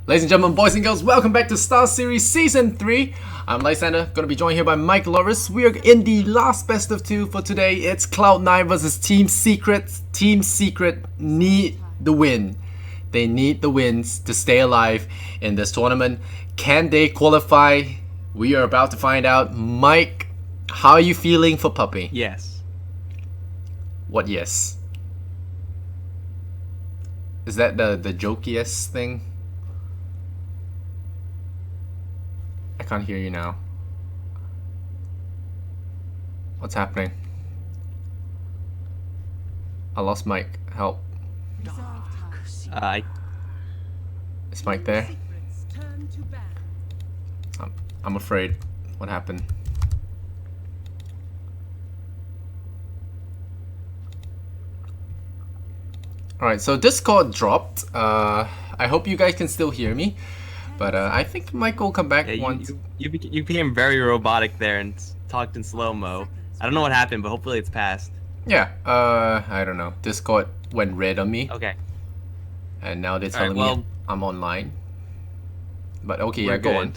Ladies and gentlemen, boys and girls, welcome back to Star Series Season 3. I'm Lysander, going to be joined here by Mike Loris. We are in the last best of two for today. It's Cloud9 versus Team Secret. Team Secret need the win. They need the wins to stay alive in this tournament. Can they qualify? We are about to find out. Mike, how are you feeling for Puppy? Yes. What yes? Is that the joke yes thing? I can't hear you now. What's happening? I lost Mike. Help. Is Mike there? I'm afraid. What happened? Alright, so Discord dropped. I hope you guys can still hear me. But I think Mike will come back once. You became very robotic there and talked in slow-mo. I don't know what happened, but hopefully it's passed. Yeah, I don't know. Discord went red on me. Okay. And now they're telling me I'm online. But okay, yeah, go on.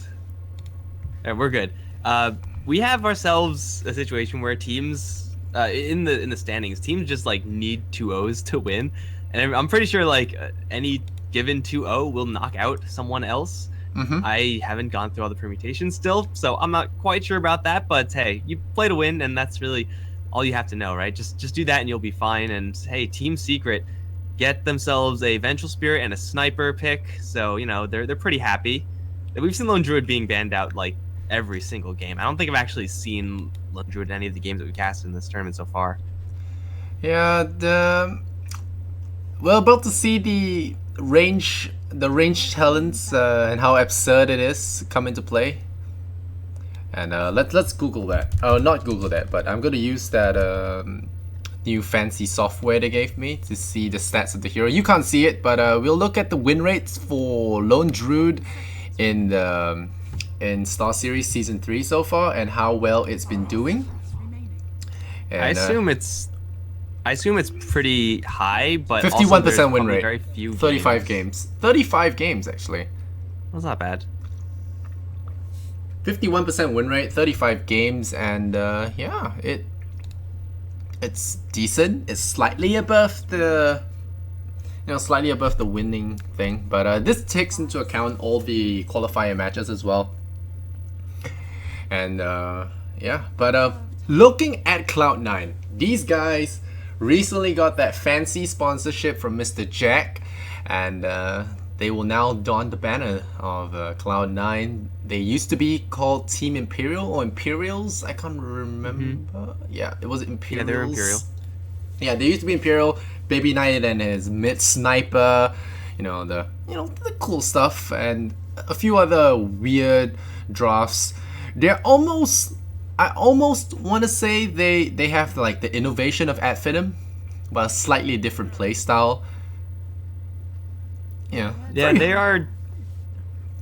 We're good. We have ourselves a situation where teams, in the standings, teams just like need 2-0s to win. And I'm pretty sure like any given 2-0 will knock out someone else. I haven't gone through all the permutations still, so I'm not quite sure about that, but hey, you play to win, and that's really all you have to know, right? Just do that and you'll be fine. And hey, Team Secret get themselves a Vengeful Spirit and a Sniper pick, so you know they're pretty happy. We've seen Lone Druid being banned out like every single game. I don't think I've actually seen Lone Druid in any of the games that we cast in this tournament so far. Yeah, we're about to see the range talents and how absurd it is come into play. And let's Google that. Oh, not Google that, but I'm gonna use that new fancy software they gave me to see the stats of the hero. You can't see it, but we'll look at the win rates for Lone Druid in Star Series Season 3 so far and how well it's been doing. And, I assume it's pretty high, but 51% win rate. Very few 35 games. 35 games actually. That's not bad. 51% win rate, 35 games, and yeah, it's decent. It's slightly above the winning thing, but this takes into account all the qualifier matches as well. And yeah, but looking at Cloud9, these guys recently got that fancy sponsorship from Mr. Jack, and they will now don the banner of Cloud9. They used to be called Team Imperial or Imperials. I can't remember. Yeah, it was Imperials. Yeah, they're Imperial. Yeah, they used to be Imperial. Baby Knight and his mid sniper, the cool stuff, and a few other weird drafts. I almost want to say they have like the innovation of Adfinim, but a slightly different play style. Yeah, they are.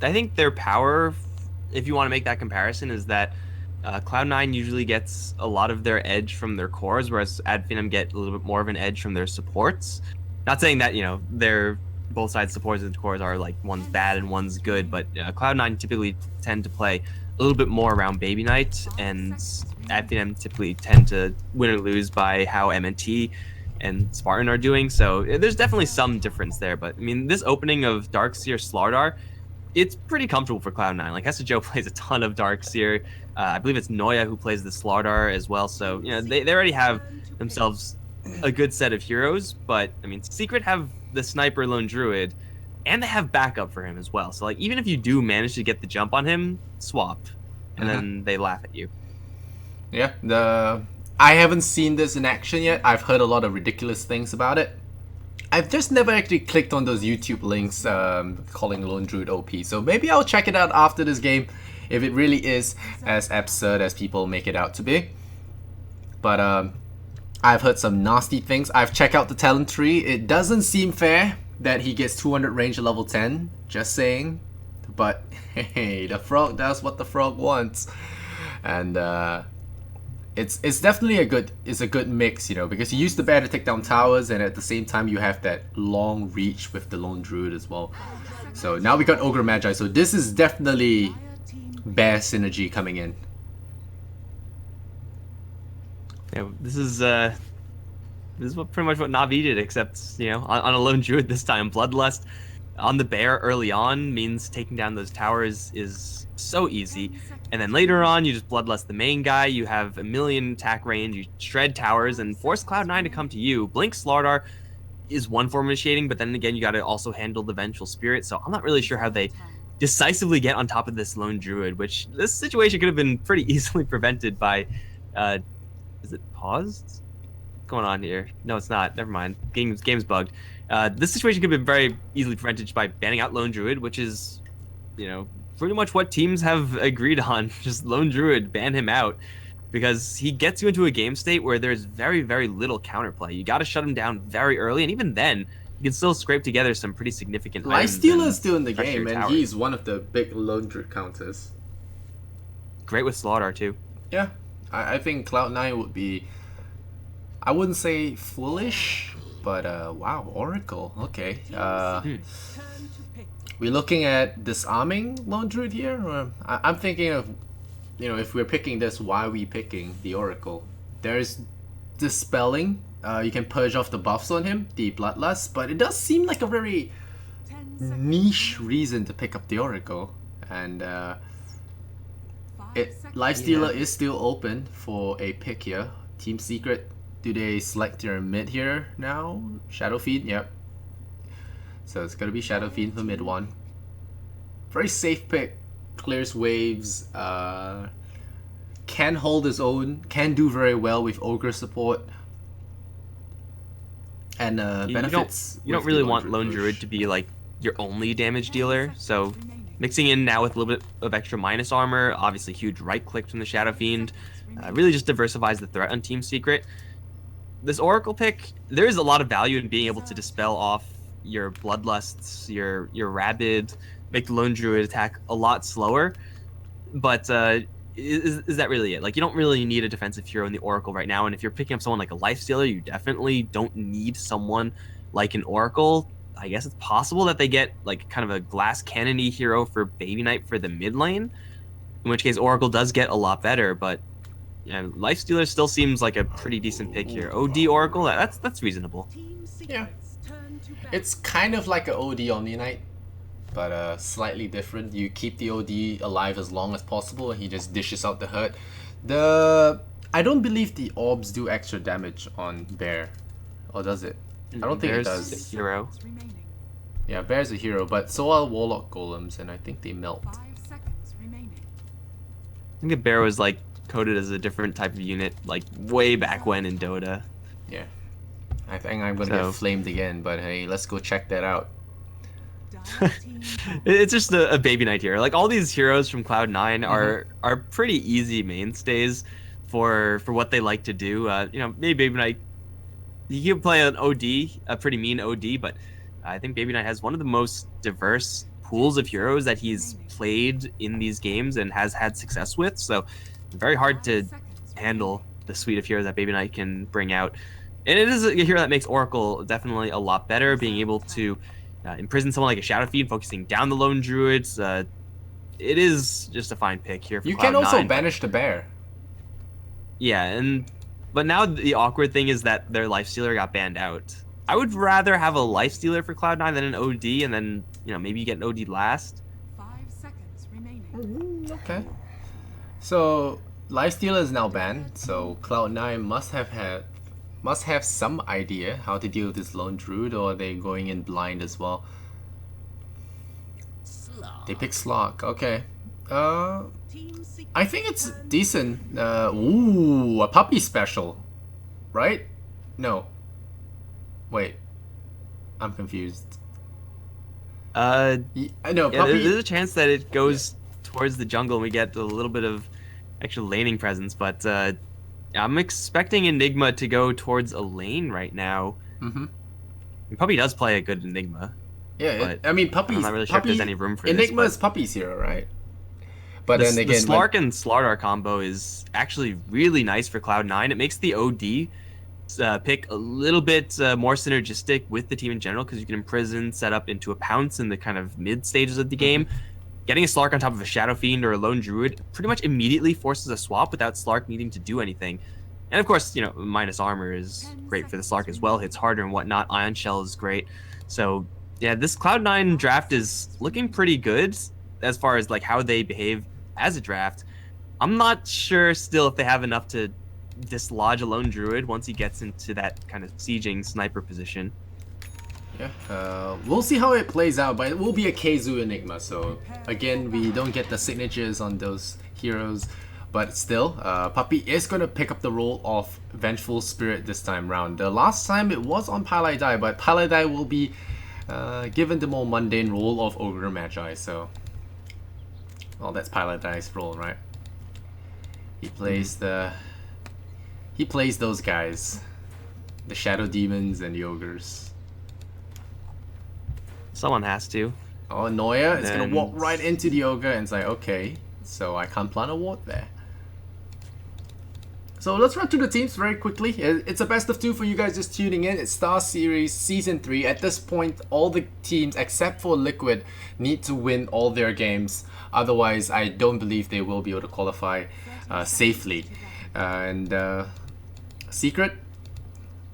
I think their power, if you want to make that comparison, is that Cloud9 usually gets a lot of their edge from their cores, whereas Adfinim get a little bit more of an edge from their supports. Not saying that their both sides supports and cores are like one's bad and one's good, but Cloud9 typically tend to play a little bit more around Baby Knight, and Adfinim typically tend to win or lose by how MNT and Spartan are doing. So there's definitely some difference there, but I mean, this opening of Darkseer Slardar, it's pretty comfortable for Cloud9. Like Hessa Joe plays a ton of Darkseer. I believe it's Noya who plays the Slardar as well. So they already have themselves a good set of heroes. But I mean, Secret have the Sniper Lone Druid, and they have backup for him as well. So like even if you do manage to get the jump on him, swap, and then they laugh at you. Yeah, I haven't seen this in action yet. I've heard a lot of ridiculous things about it. I've just never actually clicked on those YouTube links calling Lone Druid OP. So maybe I'll check it out after this game if it really is as absurd as people make it out to be. But I've heard some nasty things. I've checked out the talent tree. It doesn't seem fair that he gets 200 range at level 10. Just saying. But hey, the frog does what the frog wants. And It's definitely a good mix, you know, because you use the bear to take down towers, and at the same time you have that long reach with the lone druid as well. So now we got ogre magi, so this is definitely bear synergy coming in. Yeah, this is pretty much what Navi did, except on a lone druid this time. Bloodlust on the bear early on means taking down those towers is so easy, and then later on you just bloodlust the main guy. You have a million attack range. You shred towers and force Cloud9 to come to you. Blink Slardar is one form of initiating, but then again you got to also handle the Vengeful Spirit. So I'm not really sure how they decisively get on top of this lone druid, which this situation could have been pretty easily prevented by. Is it paused? What's going on here? No, it's not. Never mind. Game's bugged. This situation could have been very easily prevented by banning out Lone Druid, which is, pretty much what teams have agreed on. Just Lone Druid, ban him out, because he gets you into a game state where there's very, very little counterplay. You got to shut him down very early, and even then, you can still scrape together some pretty significant items. Lifestealer is still in the game, and he's one of the big Lone Druid counters. Great with Slardar, too. Yeah, I think Cloud9 would be, I wouldn't say foolish, but wow, Oracle. Okay. We're looking at disarming Lone Druid here. Or I'm thinking of, if we're picking this, why are we picking the Oracle? There's dispelling. You can purge off the buffs on him, the Bloodlust, but it does seem like a very niche reason to pick up the Oracle. And Lifestealer is still open for a pick here. Team Secret. Do they select your mid here now? Shadow Fiend, yep. So it's gonna be Shadow Fiend for mid one. Very safe pick. Clears waves. Can hold his own. Can do very well with Ogre support. And benefits. You don't really want Lone Druid to be like your only damage dealer. So mixing in now with a little bit of extra minus armor, obviously huge right click from the Shadow Fiend, really just diversifies the threat on Team Secret. This Oracle pick, there is a lot of value in being able to dispel off your Bloodlusts, your Rabid, make the Lone Druid attack a lot slower. But is that really it? Like, you don't really need a defensive hero in the Oracle right now, and if you're picking up someone like a Lifestealer, you definitely don't need someone like an Oracle. I guess it's possible that they get like kind of a glass cannon-y hero for Baby Knight for the mid lane, in which case Oracle does get a lot better, but Lifestealer still seems like a pretty decent pick here. OD Oracle, that's reasonable. Yeah. It's kind of like an OD Omni Knight, but slightly different. You keep the OD alive as long as possible, and he just dishes out the hurt. I don't believe the orbs do extra damage on Bear, or does it? I don't think Bear's it does. a hero. Yeah, Bear's a hero, but so are Warlock Golems, and I think they melt. I think the Bear was like coded as a different type of unit, like way back when in Dota. Yeah. I think I'm gonna get flamed again, but hey, let's go check that out. It's just a Baby Knight hero. Like, all these heroes from Cloud9 are pretty easy mainstays for what they like to do. Maybe Baby Knight, he can play an OD, a pretty mean OD, but I think Baby Knight has one of the most diverse pools of heroes that he's played in these games and has had success with. So very hard to handle the suite of heroes that Baby Knight can bring out. And it is a hero that makes Oracle definitely a lot better, being able to imprison someone like a Shadow Fiend, focusing down the Lone Druids. It is just a fine pick here for You Cloud9. can also banish the Bear. Yeah, but now the awkward thing is that their Lifestealer got banned out. I would rather have a Lifestealer for Cloud9 than an OD, and then maybe you get an OD last. 5 seconds remaining. Okay. So Lifestealer is now banned, so Cloud9 must have some idea how to deal with this Lone Druid, or are they going in blind as well? They pick Slog. Okay. I think it's decent. Ooh, a puppy special, right? No. Wait, I'm confused. No, puppy. there's a chance that it goes towards the jungle and we get a little bit of extra laning presence, but I'm expecting Enigma to go towards a lane right now. Puppy does play a good Enigma. Yeah, I mean, Puppy's... I'm not really sure if there's any room for Enigma this. is Puppy's hero, right? But then The again, Slark and Slardar combo is actually really nice for Cloud9. It makes the OD pick a little bit more synergistic with the team in general because you can imprison, set up into a pounce in the kind of mid stages of the game. Getting a Slark on top of a Shadow Fiend or a Lone Druid pretty much immediately forces a swap without Slark needing to do anything. And of course, you know, minus armor is great for the Slark as well. Hits harder and whatnot. Ion Shell is great. So yeah, this Cloud9 draft is looking pretty good as far as like how they behave as a draft. I'm not sure still if they have enough to dislodge a Lone Druid once he gets into that kind of sieging sniper position. Yeah, we'll see how it plays out, but it will be a Keizu Enigma, so again, we don't get the signatures on those heroes, but still, Puppy is going to pick up the role of Vengeful Spirit this time round. The last time it was on Paladai, but Paladai will be given the more mundane role of Ogre Magi, so... Well, that's Paladai's role, right? He plays He plays those guys. The Shadow Demons and the Ogres. Someone has to. Oh, Noya is going to walk right into the Ogre and it's like, okay, so I can't plant a ward there. So let's run through the teams very quickly. It's a best of 2 for you guys just tuning in. It's Star Series Season 3. At this point, all the teams except for Liquid need to win all their games. Otherwise, I don't believe they will be able to qualify safely. Secret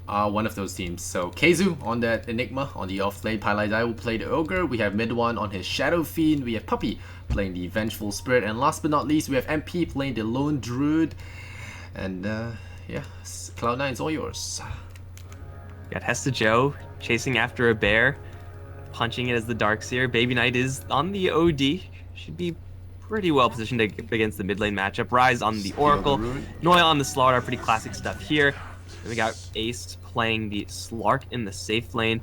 are one of those teams. So Keizu on that Enigma on the off lane. Paladai will play the Ogre. We have Mid1 on his Shadow Fiend. We have Puppy playing the Vengeful Spirit. And last but not least, we have MP playing the Lone Druid. And yeah, Cloud9 is all yours. Got Hesta Joe chasing after a bear, punching it as the Darkseer. Baby Knight is on the OD. Should be pretty well positioned against the mid lane matchup. Rise on the Oracle. Noya on the Slardar. Pretty classic stuff here. Then we got Ace playing the Slark in the safe lane.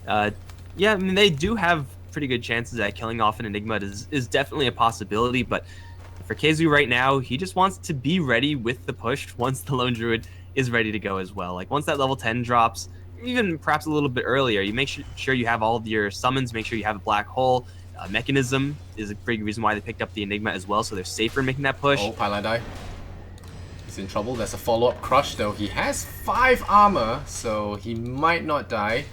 Yeah, I mean, they do have pretty good chances at killing off an Enigma. Is definitely a possibility, but for Keizu right now, he just wants to be ready with the push once the Lone Druid is ready to go as well. Like once that level 10 drops, even perhaps a little bit earlier, you make sure you have all of your summons, make sure you have a Black Hole. Mechanism is a big reason why they picked up the Enigma as well, so they're safer making that push. Oh, Paladai. He's in trouble. There's a follow-up crush though. He has 5 armor, so he might not die.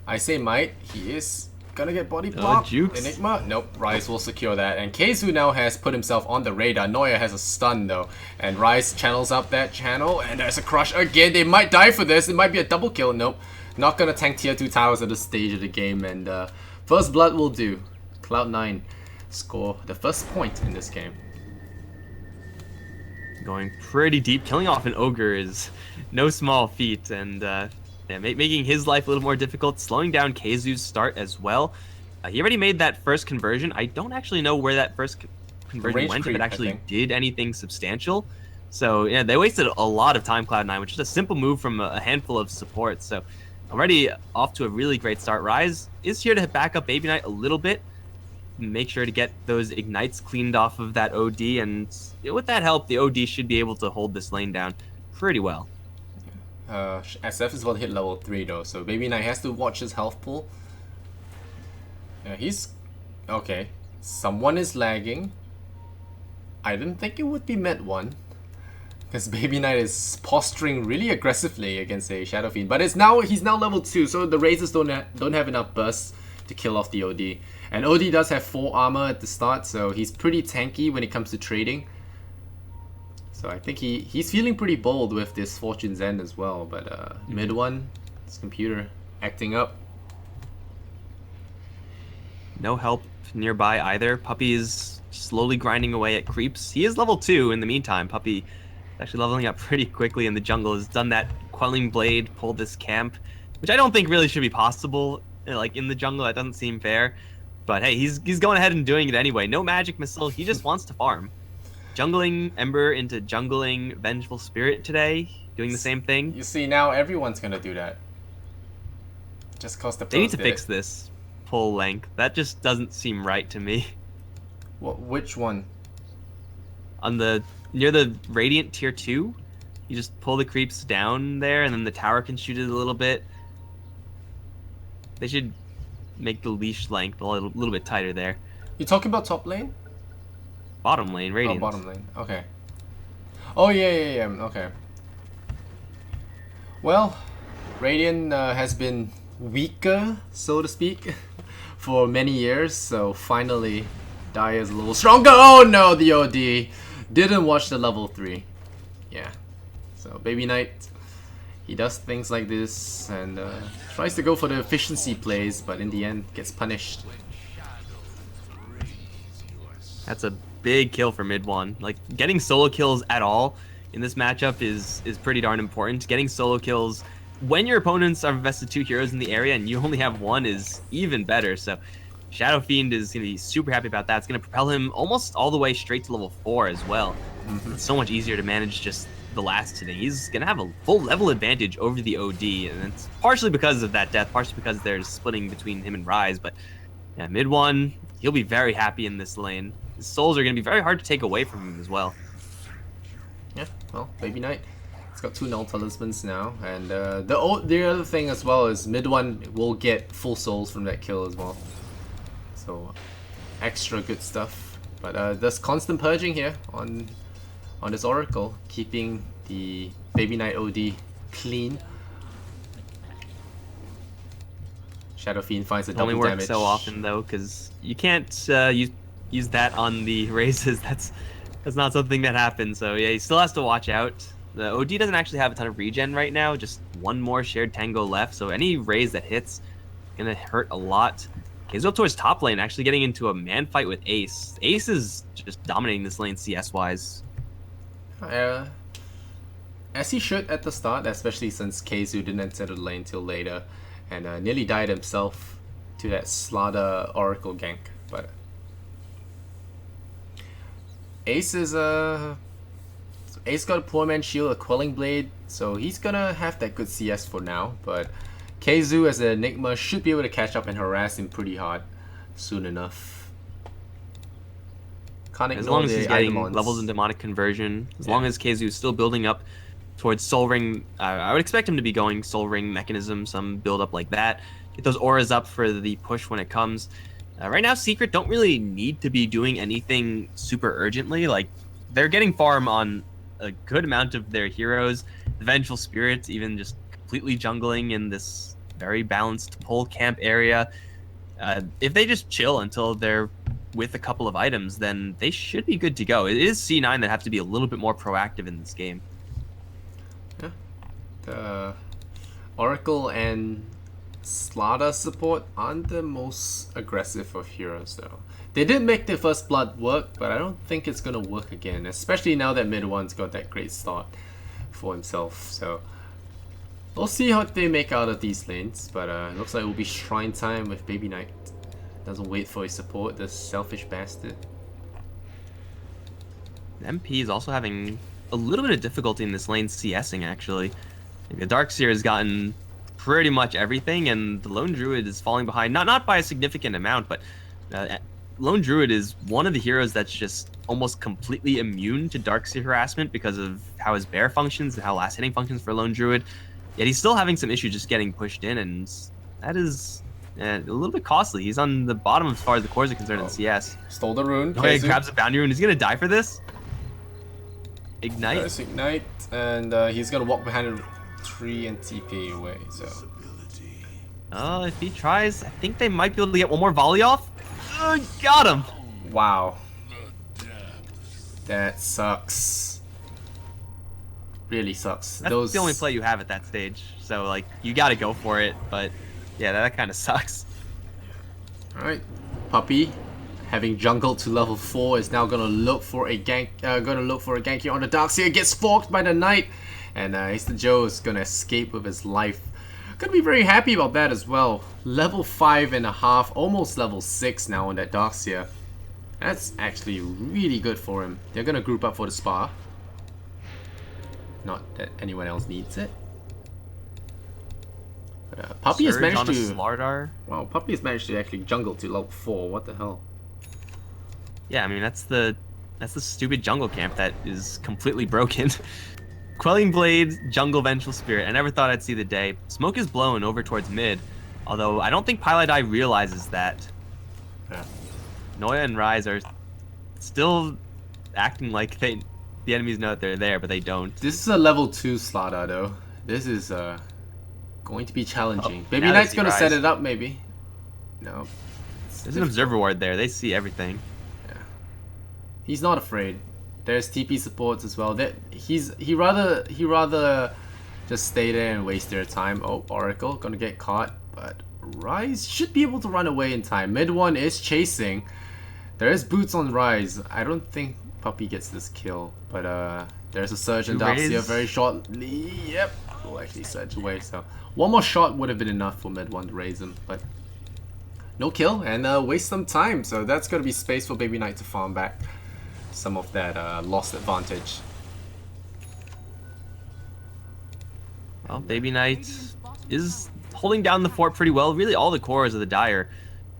I say might. He is gonna get body blocked. Enigma? Nope. Rise will secure that. And Keizu now has put himself on the radar. Noya has a stun though. And Rise channels up that channel. And there's a crush again. They might die for this. It might be a double kill. Nope. Not gonna tank tier 2 towers at this stage of the game. And first blood will do. Cloud9 score the first point in this game. Going pretty deep. Killing off an Ogre is no small feat. And yeah, making his life a little more difficult, slowing down Keizu's start as well. He already made that first conversion. I don't actually know where that first conversion went, if it actually did anything substantial. So yeah, they wasted a lot of time, Cloud9, which is a simple move from a handful of supports. So already off to a really great start. Rise is here to back up Baby Knight a little bit, make sure to get those ignites cleaned off of that OD, and with that help, the OD should be able to hold this lane down pretty well. SF is about to hit level 3 though, so Baby Knight has to watch his health pool. Yeah, he's... okay. Someone is lagging. I didn't think it would be Med1, because Baby Knight is posturing really aggressively against a Shadow Fiend. But he's now level 2, so the Razors don't have enough bursts to kill off the OD. And OD does have 4 armor at the start, so he's pretty tanky when it comes to trading. So I think he's feeling pretty bold with this Fortune's End as well. But Mid1, his computer acting up. No help nearby either. Puppy is slowly grinding away at creeps. He is level 2 in the meantime. Puppy is actually leveling up pretty quickly in the jungle. Has done that Quelling Blade, pulled this camp, which I don't think really should be possible. Like in the jungle, that doesn't seem fair. But hey, he's going ahead and doing it anyway. No magic missile. He just wants to farm. Jungling Ember into jungling Vengeful Spirit today, doing the same thing. You see, now everyone's gonna do that. Just cause the pros they need to fix this pull length. That just doesn't seem right to me. Which one? On the near the Radiant tier 2, you just pull the creeps down there, and then the tower can shoot it a little bit. They should make the leash length a little bit tighter there. You talking about top lane? bottom lane, Oh, Radiant. bottom lane. Okay. Oh, yeah. Okay. Well, Radiant has been weaker, so to speak, for many years, so finally Dire's a little stronger. Oh no, the OD. Didn't watch the level 3. Yeah. So, Baby Knight, he does things like this and tries to go for the efficiency plays, but in the end gets punished. That's a big kill for mid one. Like, getting solo kills at all in this matchup is pretty darn important. Getting solo kills when your opponents are invested 2 heroes in the area and you only have 1 is even better. So Shadow Fiend is going to be super happy about that. It's going to propel him almost all the way straight to level 4 as well. It's so much easier to manage just the last hitting. He's going to have a full level advantage over the OD, and it's partially because of that death, partially because there's splitting between him and Rise, but yeah, mid one, he'll be very happy in this lane. His souls are going to be very hard to take away from him as well. Yeah, well, Baby Knight, it's got 2 null talismans now, and the other thing as well is mid one will get full souls from that kill as well. So extra good stuff. But there's constant purging here on this Oracle, keeping the Baby Knight OD clean. Shadow Fiend finds a double Only works damage. so often though, because you can't use that on the raises. That's not something that happens. So yeah, he still has to watch out. The OD doesn't actually have a ton of regen right now. Just 1 more shared tango left. So any raise that hits is gonna hurt a lot. He's up towards top lane, actually getting into a man fight with Ace. Ace is just dominating this lane CS wise. As he should at the start, especially since Keizu didn't enter the lane till later, and nearly died himself to that Slaughter Oracle gank. But Ace is Ace got a poor man shield, a Quelling Blade, so he's gonna have that good CS for now. But Keizu as an Enigma should be able to catch up and harass him pretty hard soon enough. Can't As ignore long as the he's getting Itemons. levels in demonic conversion, as Yeah. long as Keizu is still building up towards Soul Ring, I would expect him to be going Soul Ring mechanism, some build up like that. Get those auras up for the push when it comes. Right now, Secret don't really need to be doing anything super urgently. Like, they're getting farm on a good amount of their heroes. The Vengeful Spirits even just completely jungling in this very balanced pole camp area. If they just chill until they're with a couple of items, then they should be good to go. It is C9 that have to be a little bit more proactive in this game. Yeah. The Oracle and Slaughter support aren't the most aggressive of heroes though. They did make their first blood work, but I don't think it's gonna work again, especially now that mid one's got that great start for himself. So we'll see how they make out of these lanes, but it looks like it will be shrine time with Baby Knight. Doesn't wait for his support, the selfish bastard. MP is also having a little bit of difficulty in this lane CSing actually. The Darkseer has gotten pretty much everything, and the Lone Druid is falling behind. Not by a significant amount, but Lone Druid is one of the heroes that's just almost completely immune to Darkseer harassment because of how his bear functions and how last hitting functions for Lone Druid. Yet he's still having some issues just getting pushed in, and that is a little bit costly. He's on the bottom as far as the cores are concerned in CS. Stole the rune. Okay, Keizu. grabs a bounty rune. He's gonna die for this. Ignite. There's Ignite, and he's gonna walk behind a tree and TP away. So Oh, if he tries, I think they might be able to get one more volley off. Got him. wow, that sucks. Really sucks. That's the only play you have at that stage. So like, you got to go for it. But yeah, that kind of sucks. Alright, Puppy, having jungled to level 4, is now gonna look for a gank. Here on the Darkseer. Gets forked by the Knight, and Mr. Joe is gonna escape with his life. Gonna be very happy about that as well. Level 5.5, almost level 6 now on that Darkseer. That's actually really good for him. They're gonna group up for the spa. Not that anyone else needs it. But, Puppy has Surge managed on a to. Slardar. Wow, Puppy has managed to actually jungle to level 4. What the hell? Yeah, I mean that's the stupid jungle camp that is completely broken. Quelling Blade, Jungle Vengeful Spirit. I never thought I'd see the day. Smoke is blown over towards mid, although I don't think Pilot realizes that. Yeah. Noya and Rise are still acting like the enemies know that they're there, but they don't. This is a level 2 Slaughter though. This is going to be challenging. Baby now they Knight's see gonna set Rise. it up maybe. No. There's an observer ward there. They see everything. He's not afraid. There's TP supports as well. He rather just stay there and waste their time. Oh, Oracle gonna get caught, but Rise should be able to run away in time. Mid one is chasing. There is boots on Rise. I don't think Puppy gets this kill, but there's a surge and Darcia very shortly. Yep, will actually surge away. So one more shot would have been enough for mid one to raise him, but no kill and waste some time. So that's gonna be space for Baby Knight to farm back some of that lost advantage. Well, Baby Knight is holding down the fort pretty well. Really, all the cores of the Dire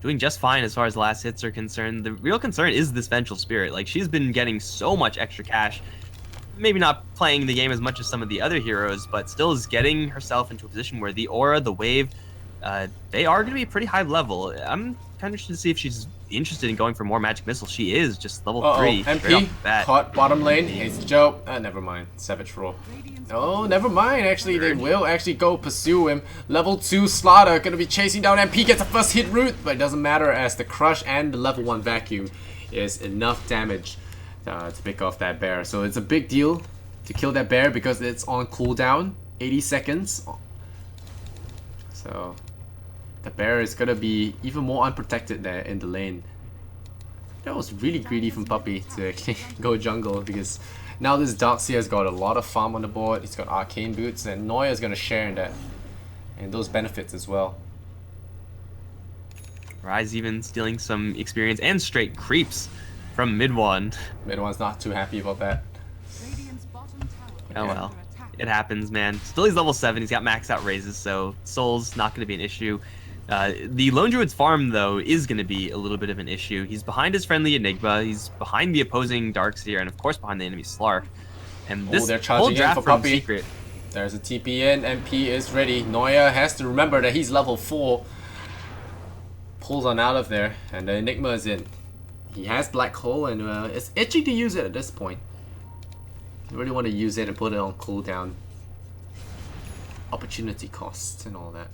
doing just fine as far as last hits are concerned. The real concern is this Vengeful Spirit. Like, she's been getting so much extra cash. Maybe not playing the game as much as some of the other heroes, but still is getting herself into a position where the aura, the wave, they are going to be pretty high level. I'm kind of interested to see if she's interested in going for more magic missiles. She is just level 3 straight off MP the bat. caught bottom lane. It's Joe. Never mind. Savage Roar. Oh, never mind. Actually, they will actually go pursue him. Level 2 Slaughter gonna be chasing down MP. Gets a first hit root, but it doesn't matter as the crush and the level 1 vacuum is enough damage to pick off that bear. So it's a big deal to kill that bear because it's on cooldown, 80 seconds. So the bear is gonna be even more unprotected there in the lane. That was really greedy from Puppy to actually go jungle because now this Darkseer has got a lot of farm on the board. He's got arcane boots and Noya is gonna share in that and those benefits as well. Rise even stealing some experience and straight creeps from mid one. Mid one's not too happy about that. Radiant's bottom tower Oh is well. under attack. It happens, man. Still he's level 7, he's got maxed out raises, so Soul's not going to be an issue. The Lone Druid's farm, though, is going to be a little bit of an issue. He's behind his friendly Enigma, he's behind the opposing Darkseer, and of course behind the enemy Slark. And this They're whole charging in draft for from Puppy. Secret, There's a TP in, MP is ready. Noya has to remember that he's level 4. Pulls on out of there, and the Enigma is in. He has Black Hole, and it's itching to use it at this point. You really want to use it and put it on cooldown. Opportunity cost and all that.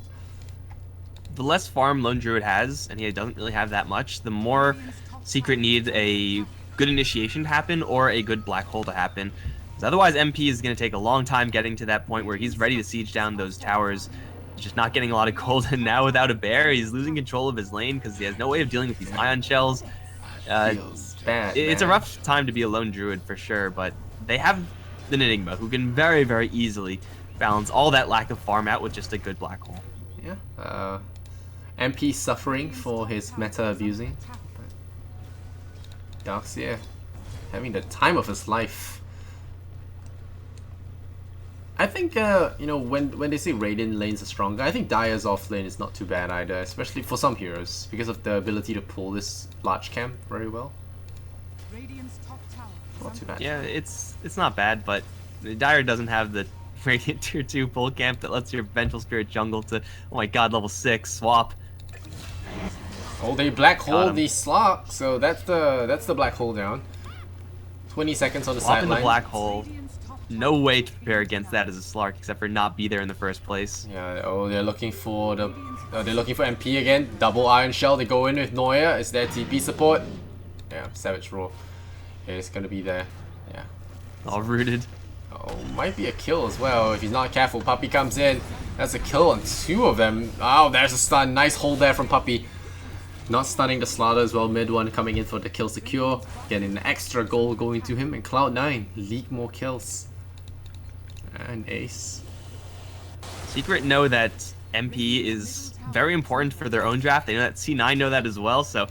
the less farm Lone Druid has, and he doesn't really have that much, the more Secret needs a good initiation to happen or a good black hole to happen. 'Cause otherwise, MP is going to take a long time getting to that point where he's ready to siege down those towers. He's just not getting a lot of gold, and now without a bear, he's losing control of his lane because he has no way of dealing with these ion shells. Feels bad, It's a man. rough time to be a Lone Druid for sure, but they have an Enigma who can very, very easily balance all that lack of farm out with just a good black hole. Yeah. MP suffering for his meta abusing. Darkseer having the time of his life. I think when they say Radiant lanes are stronger, I think Dire's off lane is not too bad either, especially for some heroes because of the ability to pull this large camp very well. Radiant's top tower is Not too under bad. Yeah, it's not bad, but Dire doesn't have the Radiant Tier 2 full camp that lets your Vengeful Spirit jungle to, oh my god, level 6 swap. Oh, they black Got hole him. the Slark, so that's the black hole down. 20 seconds on the Swap in the sideline. black hole. Radiant's top No way to prepare against that as a Slark except for not be there in the first place. Yeah. Oh, they're looking for MP again. Double Iron Shell. They go in with Noya. Is there TP support? Yeah. Savage Roar is gonna be there. Yeah. All rooted. Oh, might be a kill as well if he's not careful. Puppy comes in. That's a kill on 2 of them. Oh, there's a stun. Nice hold there from Puppy. Not stunning the Slaughter as well. Mid one coming in for the kill secure. Getting an extra goal going to him. And Cloud9 leak more kills. And ace. Secret know that MP is very important for their own draft. They know that C9 know that as well, so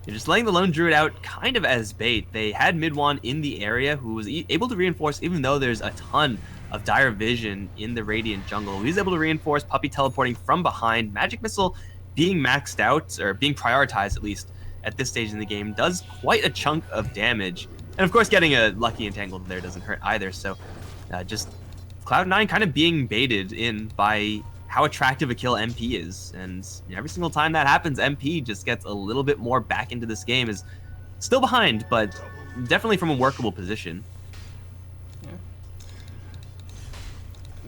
they're just letting the Lone Druid out kind of as bait. They had Midwan in the area who was able to reinforce even though there's a ton of dire vision in the Radiant jungle. He's able to reinforce, Puppy teleporting from behind. Magic Missile being maxed out, or being prioritized at least at this stage in the game, does quite a chunk of damage. And of course getting a lucky entangled there doesn't hurt either, so just Cloud9 kind of being baited in by how attractive a kill MP is, and every single time that happens, MP just gets a little bit more back into this game. Is still behind, but definitely from a workable position.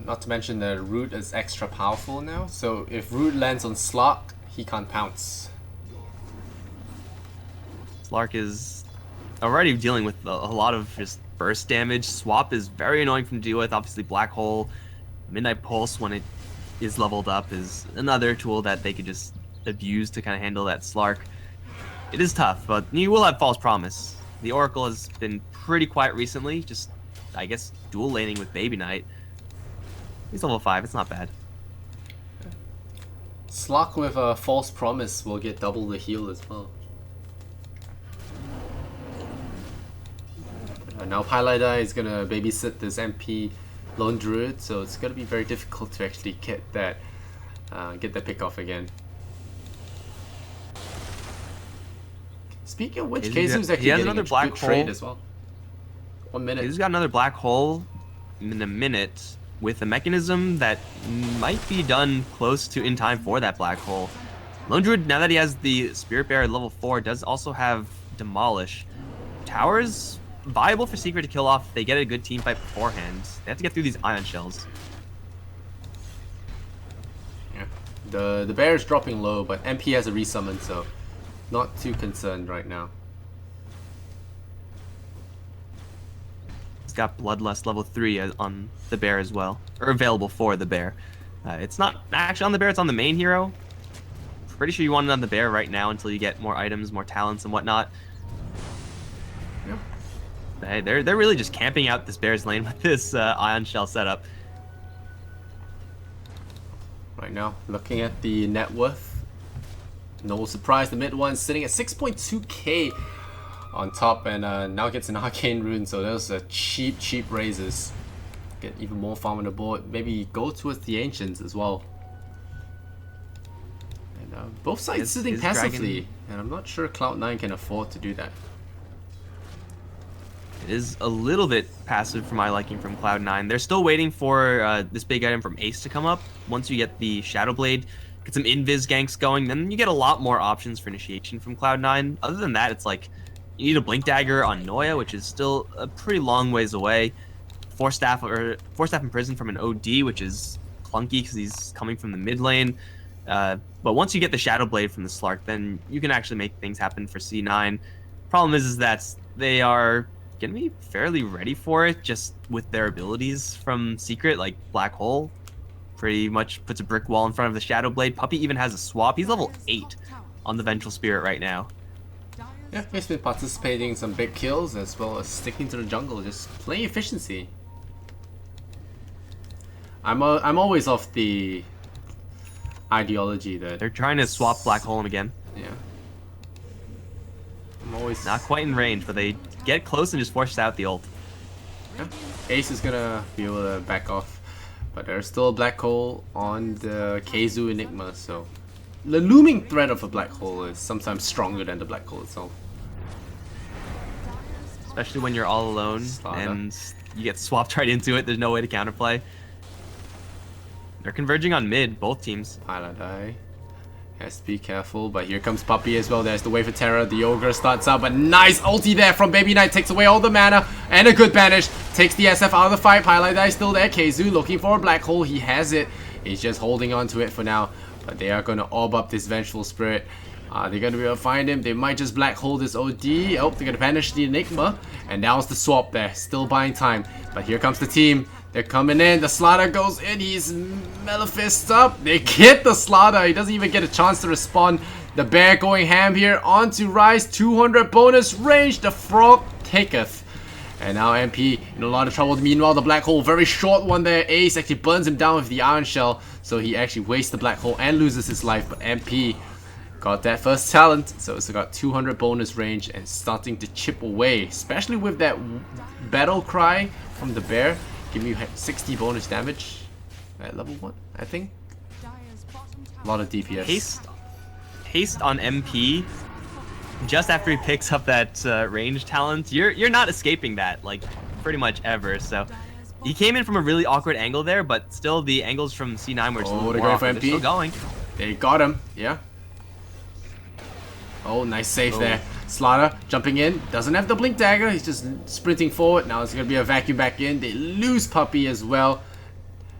Not to mention the root is extra powerful now, so if root lands on Slark, he can't pounce. Slark is already dealing with a lot of just burst damage. Swap is very annoying from to deal with. Obviously, Black Hole, Midnight Pulse when it is leveled up is another tool that they could just abuse to kind of handle that Slark. It is tough, but you will have False Promise. The Oracle has been pretty quiet recently, just, I guess, dual laning with Baby Knight. He's level 5, it's not bad. Slark with a False Promise will get double the heal as well. Now Pylai is gonna babysit this MP Lone Druid, so it's gonna be very difficult to actually get that pick off again. Speaking of which, Keizu's actually getting a good trade as well. 1 minute. He's got another Black Hole in a minute with a mechanism that might be done close to in time for that Black Hole. Lone Druid, now that he has the Spirit Bear at level 4, does also have Demolish. Towers, viable for Secret to kill off. They get a good team fight beforehand. They have to get through these Ion Shells. Yeah. The bear is dropping low, but MP has a resummon, so not too concerned right now. He's got Bloodlust level 3 on the bear as well, or available for the bear. It's not actually on the bear, it's on the main hero. Pretty sure you want it on the bear right now until you get more items, more talents and whatnot. Yeah. Hey, they're really just camping out this bear's lane with this Ion Shell setup. Right now, looking at the net worth, no surprise, the mid one's sitting at 6.2k on top, and now gets an Arcane Rune, so those are cheap raises. Get even more farm on the board, maybe go towards the Ancients as well. And both sides sitting passively, and I'm not sure Cloud9 can afford to do that. It is a little bit passive for my liking from Cloud9. They're still waiting for this big item from Ace to come up. Once you get the Shadow Blade, get some invis ganks going, then you get a lot more options for initiation from Cloud9. Other than that, it's like you need a Blink Dagger on Noya, which is still a pretty long ways away. Force Staff Imprison from an OD, which is clunky because he's coming from the mid lane. But once you get the Shadow Blade from the Slark, then you can actually make things happen for C9. Problem is that they are gonna be fairly ready for it, just with their abilities from Secret, like Black Hole. Pretty much puts a brick wall in front of the Shadow Blade. Puppey even has a swap. He's level 8 on the Vengeful Spirit right now. Yeah, he's been participating in some big kills as well as sticking to the jungle, just playing efficiency. I'm always of the ideology that they're trying to swap Black Hole him again. Yeah. I'm always not quite in range, but they get close and just force out the ult. Yeah. Ace is gonna be able to back off, but there's still a Black Hole on the Keizu Enigma, so the looming threat of a Black Hole is sometimes stronger than the Black Hole itself. Especially when you're all alone and you get swapped right into it, there's no way to counterplay. They're converging on mid, both teams. Paladai has to be careful, but here comes Puppey as well. There's the Wave of Terror. The Ogre starts out, but nice ulti there from Baby Knight. Takes away all the mana and a good banish. Takes the SF out of the fight. Paladai still there. Keizu looking for a Black Hole. He has it. He's just holding on to it for now. But they are going to orb up this Vengeful Spirit. They're going to be able to find him. They might just Black Hole this OD. Oh, they're going to banish the Enigma. And now's the swap there. Still buying time. But here comes the team. They're coming in. The Slaughter goes in. He's Malefic's up. They get the Slaughter. He doesn't even get a chance to respond. The Bear going ham here. On to Rise. 200 bonus range. The Frog taketh. And now MP in a lot of trouble. Meanwhile, the Black Hole, very short one there. Ace actually burns him down with the Iron Shell. So he actually wastes the Black Hole and loses his life. But MP got that first talent. So it's got 200 bonus range and starting to chip away. Especially with that Battle Cry from the Bear. Give me 60 bonus damage at level 1, I think. A lot of DPS. Haste on MP. Just after he picks up that range talent, you're not escaping that, like, pretty much ever. So he came in from a really awkward angle there, but still the angles from C9 were still they're going for MP. Still going. They got him, yeah. Oh, nice save there. Slaughter jumping in, doesn't have the blink dagger, he's just sprinting forward. Now it's gonna be a vacuum back in. They lose Puppy as well.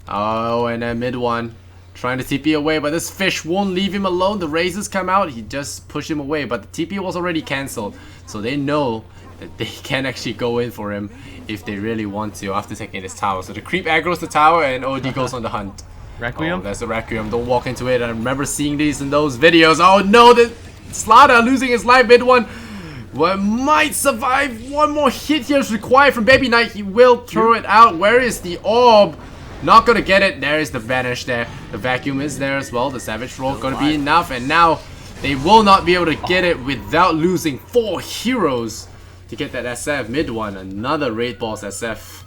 Oh, and then mid one trying to TP away, but this fish won't leave him alone. The razors come out, he just pushed him away, but the TP was already cancelled, so they know that they can actually go in for him if they really want to after taking this tower. So the creep aggroes the tower and OD goes on the hunt. Requiem? Oh, that's the Requiem. Don't walk into it. I remember seeing these in those videos. Oh no, the Slaughter losing his life mid one. Well, might survive. One more hit here is required from Baby Knight. He will throw it out. Where is the orb? Not gonna get it. There is the vanish there. The vacuum is there as well. The Savage Roll gonna be enough. And now they will not be able to get it without losing 4 heroes to get that SF mid one. Another raid boss SF.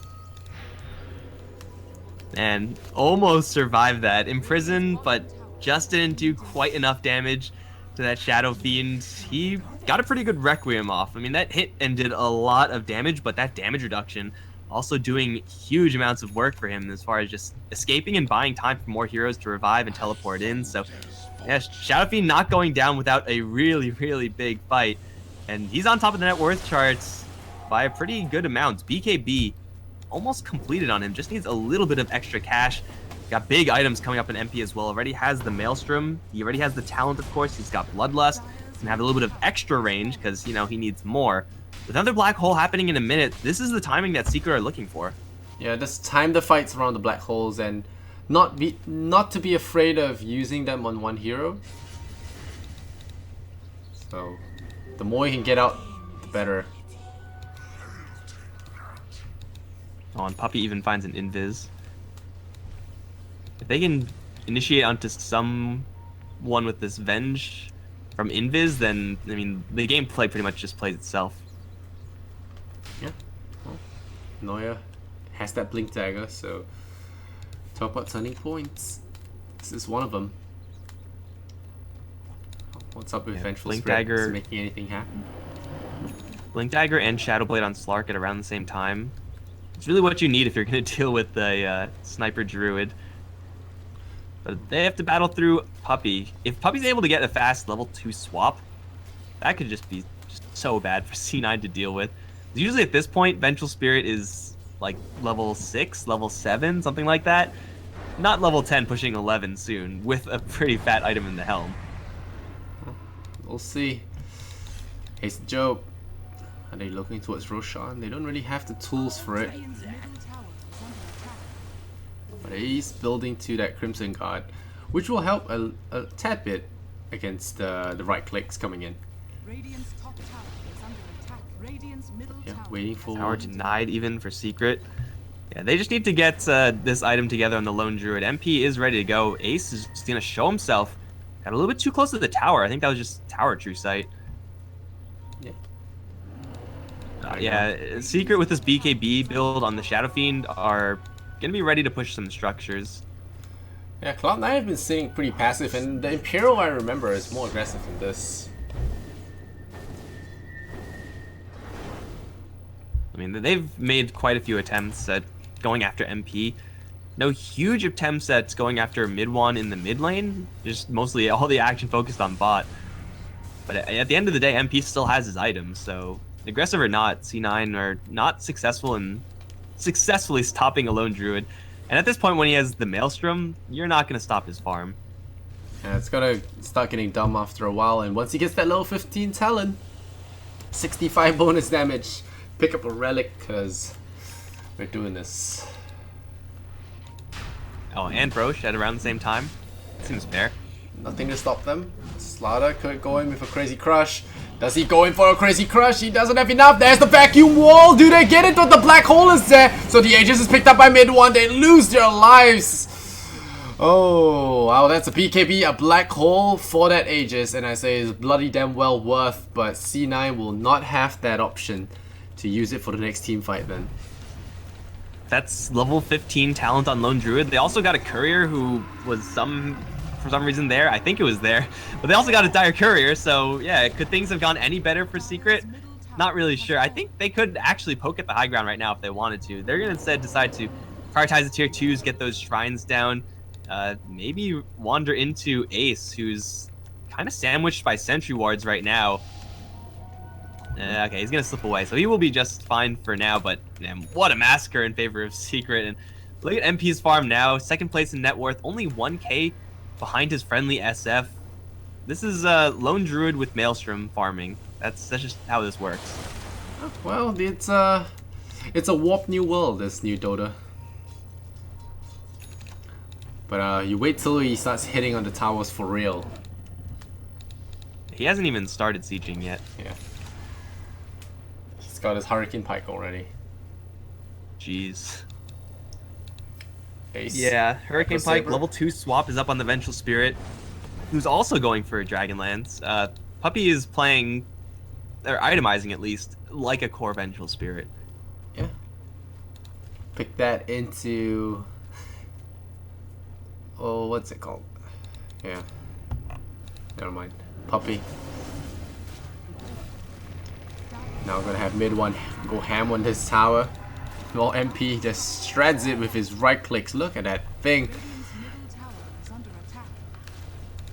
And almost survived that. Imprisoned, but just didn't do quite enough damage to that Shadow Fiend. He got a pretty good Requiem off. I mean, that hit and did a lot of damage, but that damage reduction also doing huge amounts of work for him as far as just escaping and buying time for more heroes to revive and teleport in. So, yeah, Shadow Fiend not going down without a really, really big fight. And he's on top of the net worth charts by a pretty good amount. BKB almost completed on him. Just needs a little bit of extra cash. Got big items coming up in MP as well. Already has the Maelstrom. He already has the talent, of course. He's got Bloodlust. And have a little bit of extra range because, you know, he needs more. With another black hole happening in a minute, this is the timing that Secret are looking for. Yeah, just time the fights around the black holes and not to be afraid of using them on one hero. So the more you can get out, the better. Oh, and Puppy even finds an invis. If they can initiate onto someone with this Venge from invis, then, I mean, the gameplay pretty much just plays itself. Yeah. Well, Noya has that blink dagger, so talk about turning points. This is one of them. What's up with Vengeful Blink Spirit? Dagger. Is it making anything happen? Blink Dagger and Shadow Blade on Slark at around the same time. It's really what you need if you're going to deal with a Sniper Druid. But they have to battle through Puppy. If Puppy's able to get a fast level 2 swap, that could just be so bad for C9 to deal with. Usually at this point, Vengeful Spirit is like level 6, level 7, something like that. Not level 10, pushing 11 soon, with a pretty fat item in the helm. We'll see. Haste Joe. Are they looking towards Roshan? They don't really have the tools for it. Radiant's middle tower is under attack. But he's building to that Crimson Guard, which will help a tad bit against the right clicks coming in. Radiant's top tower is under attack. Radiant's middle Yeah, tower. waiting for... Tower denied even for Secret. Yeah, they just need to get this item together on the Lone Druid. MP is ready to go. Ace is just going to show himself. Got a little bit too close to the tower. I think that was just tower true sight. Yeah. Yeah, Secret with this BKB build on the Shadow Fiend are going to be ready to push some structures. Yeah, Cloud9 have been sitting pretty passive, and the Imperial, I remember, is more aggressive than this. I mean, they've made quite a few attempts at going after MP. No huge attempts at going after mid one in the mid lane. Just mostly all the action focused on bot. But at the end of the day, MP still has his items, so aggressive or not, C9 are not successful in successfully stopping a Lone Druid. And at this point, when he has the Maelstrom, you're not going to stop his farm. Yeah, it's gonna start getting dumb after a while, and once he gets that level 15 talent, 65 bonus damage, pick up a relic, because we're doing this. Oh, and Brosh at around the same time. Seems fair. Nothing to stop them. Slaughter could go in with a crazy crush. Does he go in for a crazy crush? He doesn't have enough. There's the vacuum wall. Do they get it? But the black hole is there. So the Aegis is picked up by mid one. They lose their lives. Oh, wow. That's a BKB, a black hole for that Aegis. And I say it's bloody damn well worth. But C9 will not have that option to use it for the next team fight then. That's level 15 talent on Lone Druid. They also got a courier who was for some reason there. I think it was there. But they also got a dire courier, so yeah, could things have gone any better for Secret? Not really sure. I think they could actually poke at the high ground right now if they wanted to. They're going to instead decide to prioritize the tier 2s, get those shrines down, maybe wander into Ace, who's kind of sandwiched by sentry wards right now. Okay, he's gonna slip away, so he will be just fine for now. But man, what a massacre in favor of Secret. And look at MP's farm now, second place in net worth, only 1K behind his friendly SF. This is Lone Druid with Maelstrom farming. That's just how this works. Well, it's a warped new world, this new Dota. But you wait till he starts hitting on the towers for real. He hasn't even started sieging yet. Yeah. He's got his Hurricane Pike already. Jeez. Ace. Yeah, Hurricane Echo Pike Saber. level 2 swap is up on the Vengeful Spirit, who's also going for Dragonlance. Puppy is playing, or itemizing at least, like a core Vengeful Spirit. Yeah. Pick that into... Oh, what's it called? Yeah. Never mind. Puppy. Now we're gonna have mid one go ham on this tower. While MP just shreds it with his right clicks. Look at that thing. Radiant's middle tower is under attack.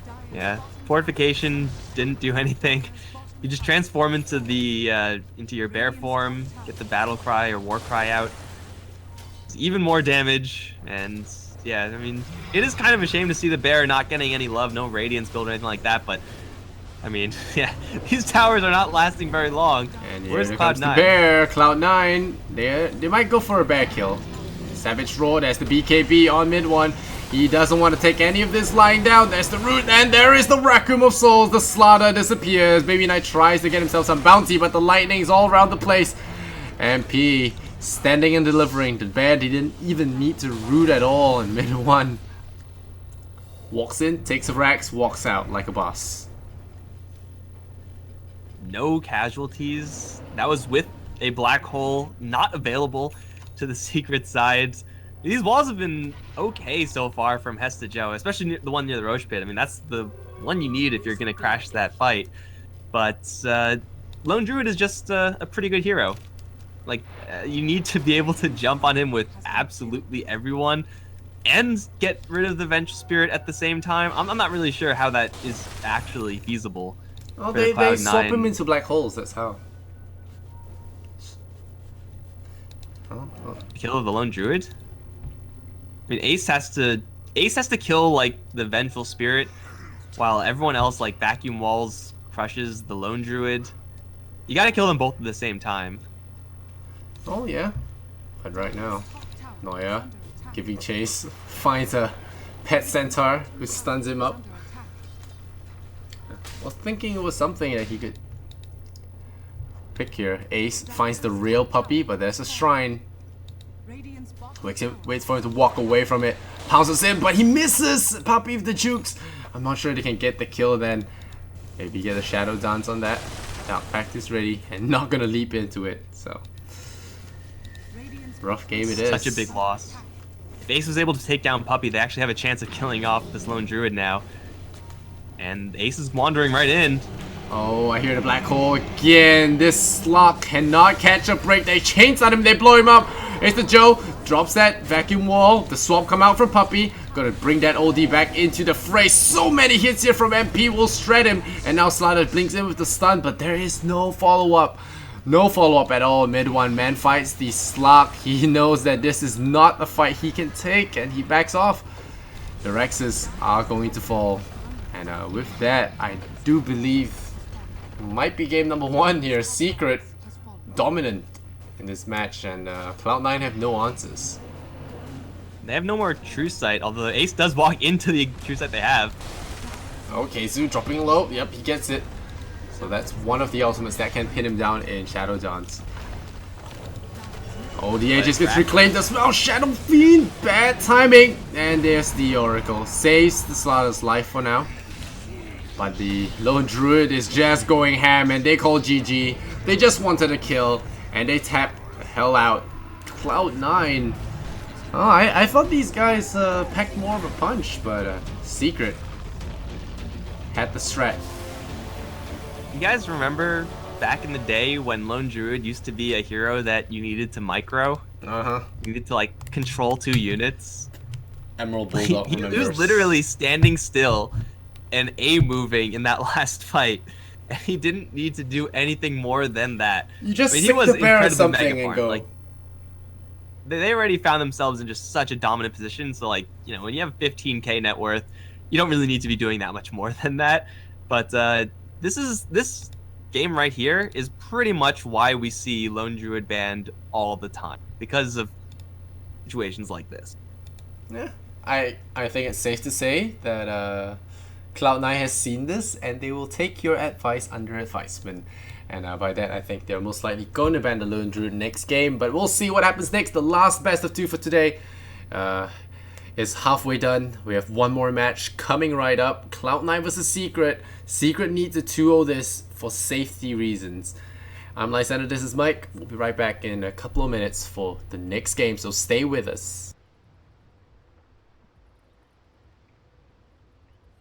Dire's Yeah, bottom fortification didn't do anything. You just transform into the into your bear form, get the battle cry or war cry out. It's even more damage, and yeah, I mean, it is kind of a shame to see the bear not getting any love, no radiance build or anything like that, but I mean, yeah, these towers are not lasting very long. And Where's here comes the Cloud9? bear. Cloud9. They might go for a bear kill. Savage Roar. There's the BKB on mid one. He doesn't want to take any of this lying down. There's the root, and there is the Raccoon of Souls. The Slaughter disappears. Baby Knight tries to get himself some bounty, but the lightning's all around the place. MP standing and delivering. The bear didn't even need to root at all in mid one. Walks in, takes a Rax, walks out like a boss. No casualties. That was with a black hole not available to the secret sides. These walls have been okay so far from Hesta Joe, especially the one near the Roche Pit. I mean, that's the one you need if you're going to crash that fight. But Lone Druid is just a pretty good hero. Like, you need to be able to jump on him with absolutely everyone and get rid of the Vengeful Spirit at the same time. I'm not really sure how that is actually feasible. Oh, for they Cloud9. swap him into black holes, that's how. Oh. Kill the Lone Druid? I mean, Ace has to kill like the Vengeful Spirit, while everyone else like vacuum walls crushes the Lone Druid. You gotta kill them both at the same time. Oh yeah. But right now, top tower is Noya under attack. giving chase, finds a pet centaur who stuns him up. Under attack. I was thinking it was something that he could pick here. Ace finds the real puppy, but there's a shrine. Radiant's bottom Waits for him to walk away from it. Pounces in, but he misses! Puppy with the jukes. I'm not sure they can get the kill then. Maybe get a shadow dance on that. Now practice ready and not gonna leap into it. So Radiant's rough game it is. Such a big loss. If Ace was able to take down Puppy, they actually have a chance of killing off this Lone Druid now. And Ace is wandering right in. Oh, I hear the black hole again. This slot cannot catch a break. They chains on him, they blow him up. It's the Joe, drops that vacuum wall. The swap come out from Puppy. Gonna bring that OD back into the fray. So many hits here from MP will shred him. And now Slaughter blinks in with the stun, but there is no follow-up. No follow-up at all. Mid one man fights the Slug. He knows that this is not a fight he can take, and he backs off. The Rexes are going to fall. And with that, I do believe it might be game number one here. Secret dominant in this match, and Cloud9 have no answers. They have no more True Sight, although Ace does walk into the True Sight they have. Okay, Zoo dropping low. Yep, he gets it. So that's one of the ultimates that can pin him down in Shadow Dance. Oh, the Aegis gets reclaimed as well. Shadow Fiend, bad timing. And there's the Oracle. Saves the Slaughter's life for now. But the Lone Druid is just going ham, and they call GG. They just wanted a kill, and they tap the hell out. Cloud9. Oh, I thought these guys packed more of a punch, but Secret had the strat. You guys remember back in the day when Lone Druid used to be a hero that you needed to micro? Uh-huh. You needed to like control 2 units? Emerald He Bulldog was literally standing still and A moving in that last fight. and he didn't need to do anything more than that. You just I mean, he sick was the bear or incredibly something mega and farmed. go. Like, they already found themselves in just such a dominant position. So, like, when you have 15k net worth, you don't really need to be doing that much more than that. But this game right here is pretty much why we see Lone Druid banned all the time, because of situations like this. Yeah, I think it's safe to say that Cloud9 has seen this and they will take your advice under advisement. And by that, I think they're most likely going to ban the Lone Druid next game. But we'll see what happens next. The last best of 2 for today is halfway done. We have one more match coming right up. Cloud9 versus Secret. Secret needs to 2-0 this for safety reasons. I'm Lysander, this is Mike. We'll be right back in a couple of minutes for the next game, so stay with us.